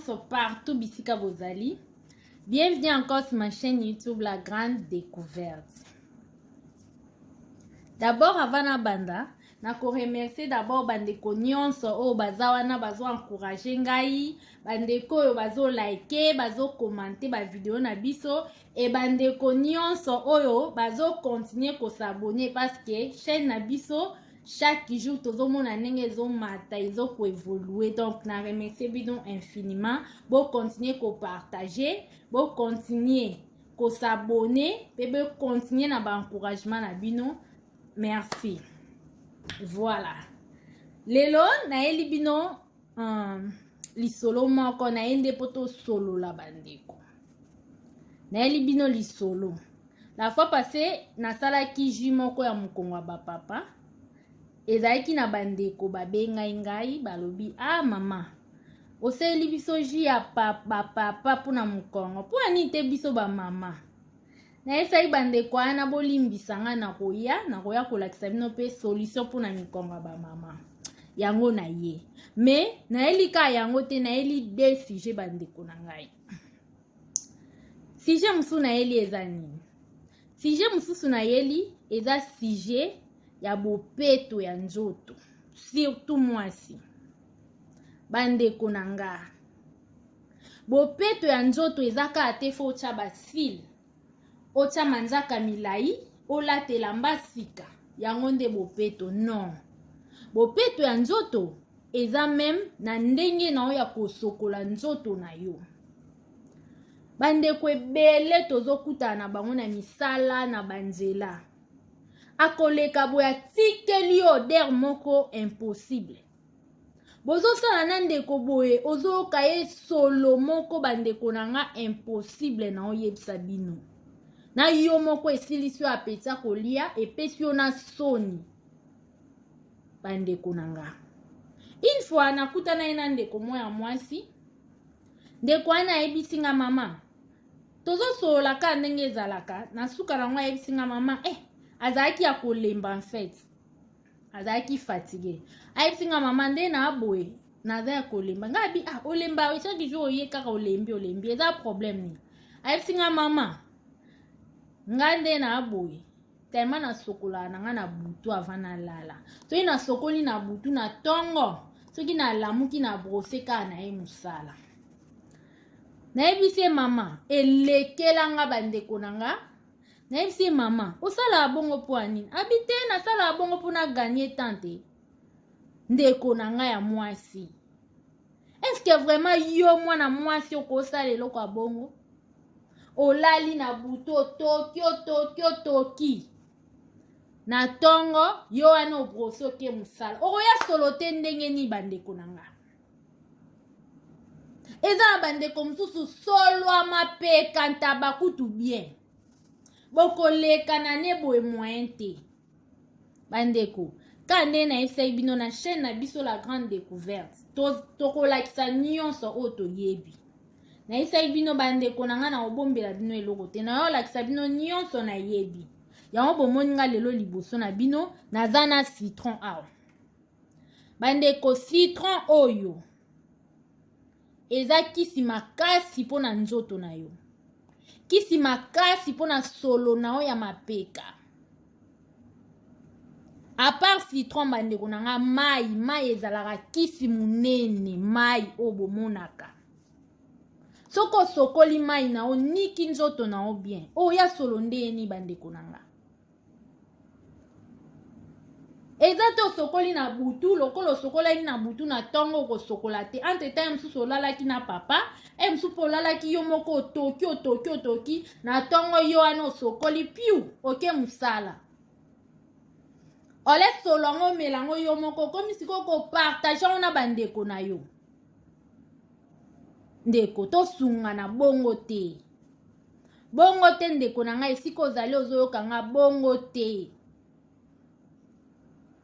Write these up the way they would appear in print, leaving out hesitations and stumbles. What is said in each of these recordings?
nyonso partout bisika bozali. Bienvenue encore sur ma chaîne YouTube La Grande Découverte. D'abord avant na banda, na ko remercier d'abord bandeko nyonso o bazawana bazo encourager ngai, bandeko oyo bazo liker, bazo commenter ba vidéo na biso et bandeko nyonso oyo bazo continuer ko s'abonner parce que chaîne na biso chaque jour tozo mona ndenge ezo mata ezo ko évoluer, donc na remercier bino infiniment. Bo continuer ko partager, bo continuer ko s'abonner, pe bo continuer na ba encouragement na bino. Merci. Voilà. Lelo na eli bino lisolo moko na ende poto solo la bandeko. Na eli bino lisolo. La fois passée na sala ki ji moko ya mukongwa ba papa. Ezaki na bandeko babenga ngai balobi mama. Oseli biso ji ya papa puna mukongo. Puna nite biso ba mama. Na esai bandeko ana bolimbisanga na koya kolakisa bino pe solution pona mikonga ba mama. Yango na ye. Mais na elika yango te na eli deux sujets bandeko na ngai. Sujet musu na eli ezani. Sujet musu na eli eza sujet ya bopeto ya nzoto. Surtout mwasi. Bandeko na nga. Bopeto ya nzoto ezaka atefo cha basil. Ocha manzaka milai, olatela mbasika, yango nde bopeto, non. Bopeto ya nzoto, eza même na ndenge na oya kosokola nzoto na yo. Bandeko ebele tozokuta na bango na misala na banzela. Akoleka boya tikeli oder moko impossible. Bozo sala na ndeko boye, ozo kaye solo moko bandeko na nga impossible na oyebisa bino. Na yo moko esilisio apeta kolia epesi yo na soni. Bandeko nanga. Une fois nakuta na ena ndeko moya mwasi. Ndeko ana ebisinga mama. Tozo solola ka ndenge ezalaka. Nasuka na mwa ebisinga mama. Azaki ya kolemba en fait. Azaki fatigué. Ebisinga mama nde na aboye. Naza ya kolemba. Ngabi olemba chaque jour oye kaka olembi. Eza problème ni. Ebisinga mama. Ngande na aboye tellement na sokola na nga na butu avant na lala. Soki na sokoli na butu na tongo, soki na lamuki na brose ka na ye musala. Na ebise mama elekela nga bandeko na nga. Na ebise mama osala bongo po anini? Abite na sala bongo po na gagner tante. Ndeko na nga ya mwasi. Est-ce que vraiment yo mwana mwasi okosala eloko ya bongo? Olali na buto toki na tongo yo ana obroso ke musala oya solo te ndenge ni bandeko nanga. Eza bandeko mususu solo amape kanta bakutu bien boko leka na nebo moyen te bandeko kande na esai bino na chaîne na biso La Grande Découverte tokolakisa nyonso oto yebi. Na isai bino bandeko na nga na obombela bino eloko te na yo lakisa bino nyonso na yebi. Yango bomoni nga lelo liboso na bino naza na citron awa. Bandeko citron oyo eza kisi makasi pona nzoto na yo. Kisi makasi pona solo na yo ya mapeka. A part citron bandeko na nga mai ezalaka kisi munene mai obomonaka. Soko sokoli mai na o niki nzoto na o bien. Ya solo ndeni bandeko nanga. Ezato sokoli na butu, lokolo sokola na butu na tongo ko sokola te. Entre temps msusu olalaki na papa, msusu olalaki yo moko otoki na tongo yo ano sokoli piu, oke musala. Ole solongo melango yo moko komi siko ko partage na bandeko na yo. Ndeko tosunga na bongo te. Bongo te ndeko na nga esiko ozali ozoyoka nga bongo te.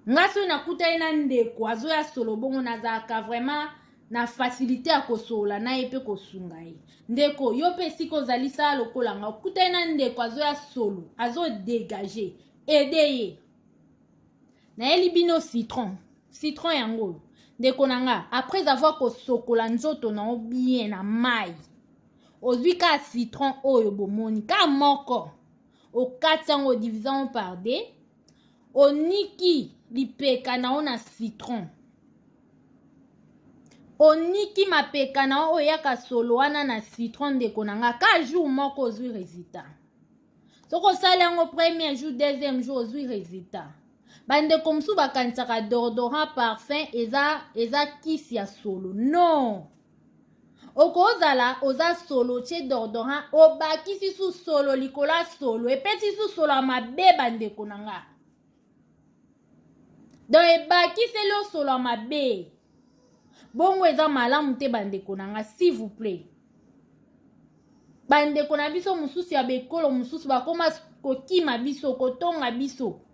Nga so nakuta ina ndeko azoya solo bongo nazaka vraiment na facilité ya kosola na epe kosunga ye. Ndeko yo pe esiko ozali sala lokola nga okuta ina ndeko azoya solo azo dégager ede ye. Na eli bino citron yango ndeko nanga après avoir kosokola nzoto na bien na mai ozwi ka citron oyo bomoni ka moko okati yango divise yango par deux oniki lipeka na o na citron oniki mapeka na o yaka solo wana na citron ndeko nanga ka jour moko ozwi résultat soko osali yango premier jour deuxième jour ozwi résultat bandeko mosusu bakanisaka déodorant parfum eza kisi ya solo non okozala oza solo tie déodorant obakisi su solo likolo ya solo epesi su solo ya mabe bandeko na nga donc ebakiseli o solo ya mabe bongo eza malamu te bandeko na nga s'il vous plaît bandeko na biso mosusu ya bekolo mosusu bakoma kokima biso kotonga biso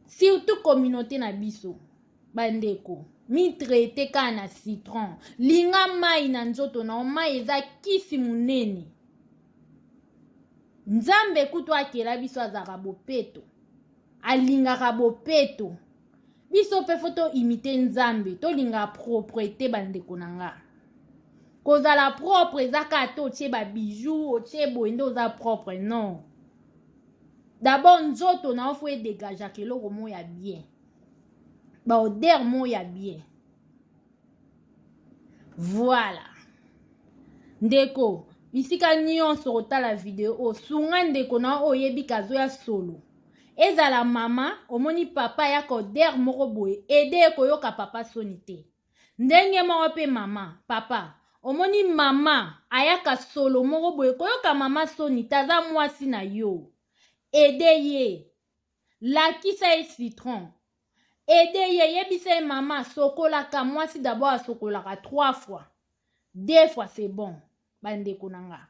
surtout communauté na biso bandeko mitraite kaka na citron linga mai na nzoto na mai eza kisi munene nzambe kutu akela biso azaka bopeto alingaka bopeto biso mpe fo toimite nzambe tolinga propreté bandeko na nga kozala propre eza kaka te otie babijou otie boye nde oza propre non d'abord nzoto na ofo edégagaka eloko mo ya bien baodere mo ya bien voilà ndeko bisika nyonso kotala video osunga ndeko na oyebi kazoya solo ezala mama omoni papa ya kodere moko boye ede koyoka papa soni te ndenge moko mpe mama papa omoni mama ayaka solo moko boye koyoka mama soni te aza mwasi na yo ede ye lakisa ye citron ede ye yebisa ye mama sokolaka mwasi d'abord asokolaka 3 fois 2 fois c'est bon bandeko na nga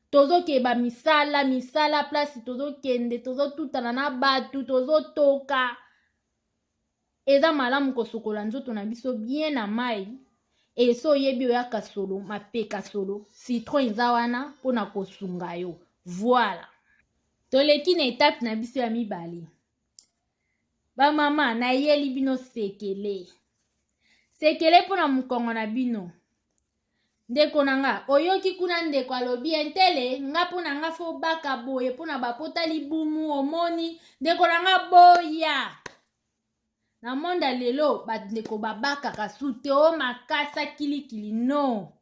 tozokeba misala place tozokende tozotutana na batu tozotoka eza malamu kosokola nzoto na biso bien na mai eso oyebi oyaka solo mapeka solo citron eza wana mpona kosunga yo voilà toleki na etape na biso ya mibale bamama nayeli bino sekele mpona mokongo na bino ndeko na nga oyoki kuna ndeko alobi entele nga mpona nga fo baka boye mpona bapota libumu omoni ndeko na nga boya na monda lelo bandeko babakaka su te o makasa kilikili no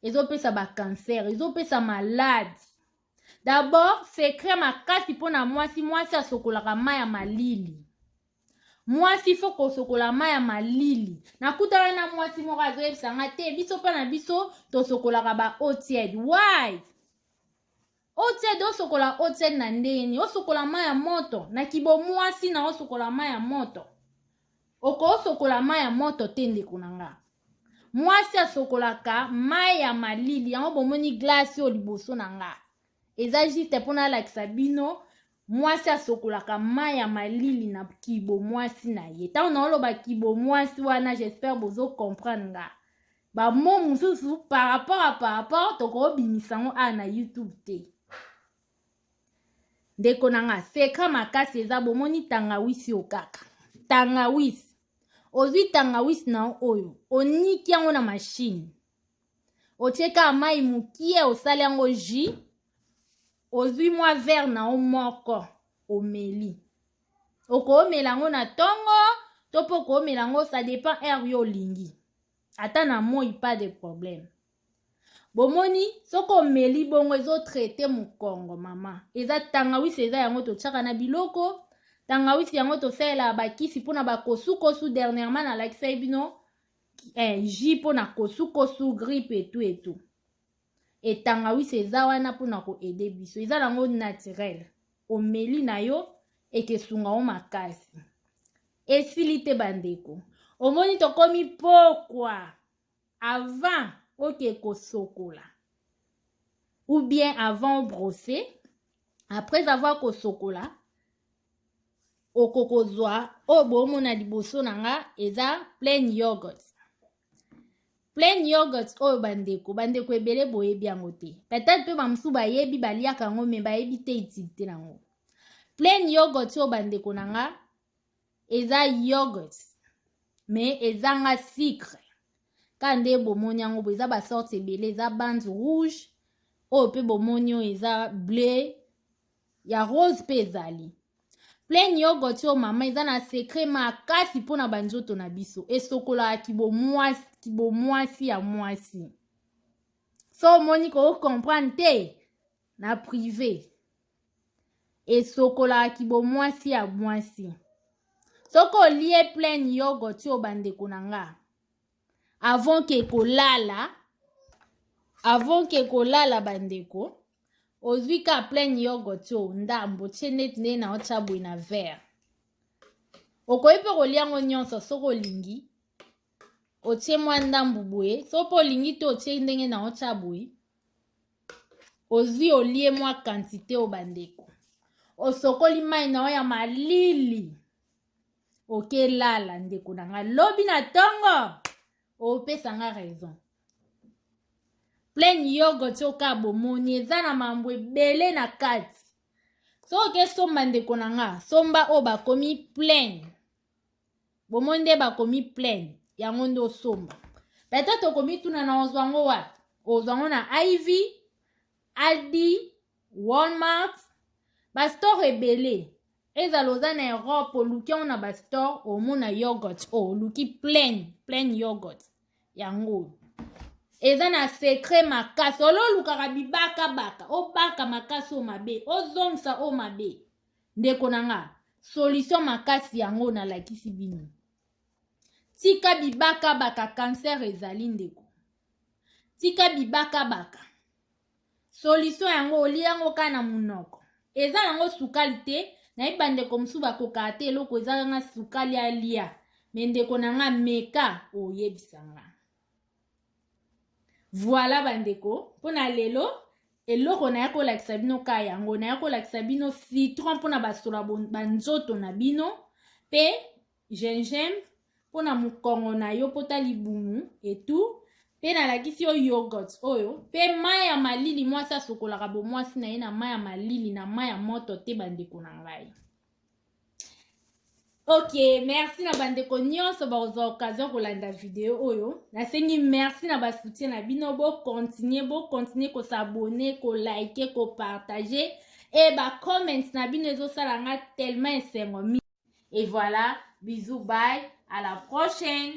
ezopesa bakancer ezopesa maladi d'abord secret makasi mpona mwasi asokolaka mai ya malili mwasi fo kosokola mai ya malili nakutana na mwasi moko azoyebisanga te biso mpe na biso tosokolaka ba eau tiède why eau tiède osokola eau tiède na ndeni osokola mai ya moto na kibo mwasi na osokola mai ya moto okoosokola mai ya moto te ndeko na nga mwasi asokolaka mai ya malili yango bomoni glace oyo liboso na nga eza juste mpona alakisa bino mwasi asokolaka mai ya malili na kibo mwasi na ye ntango naoloba kibo mwasi wana j'espère bozo comprendre nga bamo mosusu par rapport tokobimisa yango awa na youtube te ndeko na nga sekra makasi eza bomoni tangawisi yo kaka tangawisi ozwi tangawisi na oyo oniki yango na mashine otieka mai mukie osali yango jus ozwi mwa verre na o moko omeli okoomela yango na tongo to mpo okoomela yango ça dépend heure yo olingi ata na moi pas de problème bomoni soko omeli bongo ezotraite mokongo mama eza tangawisi eza yango totiaka na biloko tangawisi yango tosalela bakisi mpona bakosukosu dernièrement nalakisa ye bino jus mpona kosukosu grippe etu etangawisi eza wana mpona koede biso eza nango naturel omeli na yo ekesunga o makasi esili te bandeko omoni tokomi pokwa avant oke kosokola ou bien avant brosser après avoir kosokola okokozwa oyo boomona liboso na nga eza plain yogurt plain yogurt oyo bandeko ebele boyebi yango te peut-être mpe bamosusu bayebi baliaka yango me bayebi te utilité nango plain yogurt oyo bandeko na nga eza yogurt mais ezanga sucre kande bomoni yango bo eza basorte ebele eza bande rouge oyo mpe bomoni oyo eza bleu ya rose mpe ezali plain yogurt oyo mama eza na secret makasi mpona banzoto na biso esokolaka kibomwasi ya mwasi so omoni kocomprendre te na privé esokolaka kibomwasi ya mwasi soki olie plain yogurt oyo bandeko na nga avant ke kolala bandeko ozwika plain yogurt oyo ndambo tie neti nde na otya boye na verre okoki mpe kolia yango nyonso soki olingi otie mwa ndambu boye so mpe olingi te otie ndenge na otya boye ozwi olie mwa quantité oyo bandeko osokoli mai na oyo ya malili okelala ndeko na nga lobi na ntongo opesanga raison plain yogurt oyo ka bomoni eza na mambo ebele na kati so okesomba ndeko na nga somba oyo bakomi plain bomoni nde bakomi plain yango nde osomba peut-être okomi tuna na ozwango wapi ozwango na Ivy, Aldi, Walmart bastore ebele ezala oza na Europe oluki yango na bastore omona yogurt oluki plain yogurt yango eza na secret makasi ololukaka bibaka obaka makasi o mabe ozongisa o mabe ndeko na nga solution makasi yango nalakisi bino tika bibaka cancer ezali ndeko tika bibaka solution yango olia yango ka na munoko eza yango sukali te nayiba ndeko mosusu bakokaka te eloko eza nga sukali alia me ndeko na nga meka oyebisanga voilà bandeko mpona lelo eloko naya kolakisa bino ka yango naya kolakisa bino citron mpona basola banzoto na bino mpe gingembre mpona mokongo na yo pota libumu etu mpe nalakisi yo yogurt oyo mpe mai ya malili mwasi asokolaka bomwasi na ye na mai ya malili na mai ya moto te bandeko na ngai ok merci na bandeko nyonso bakozwa occasion kolanda video oyo nasengi merci na basoutien na bino bokontinue kosabone kolike kopartage e bacomment na bino ezosala nga tellement esengo mingi et voilà bisous bye à la prochaine.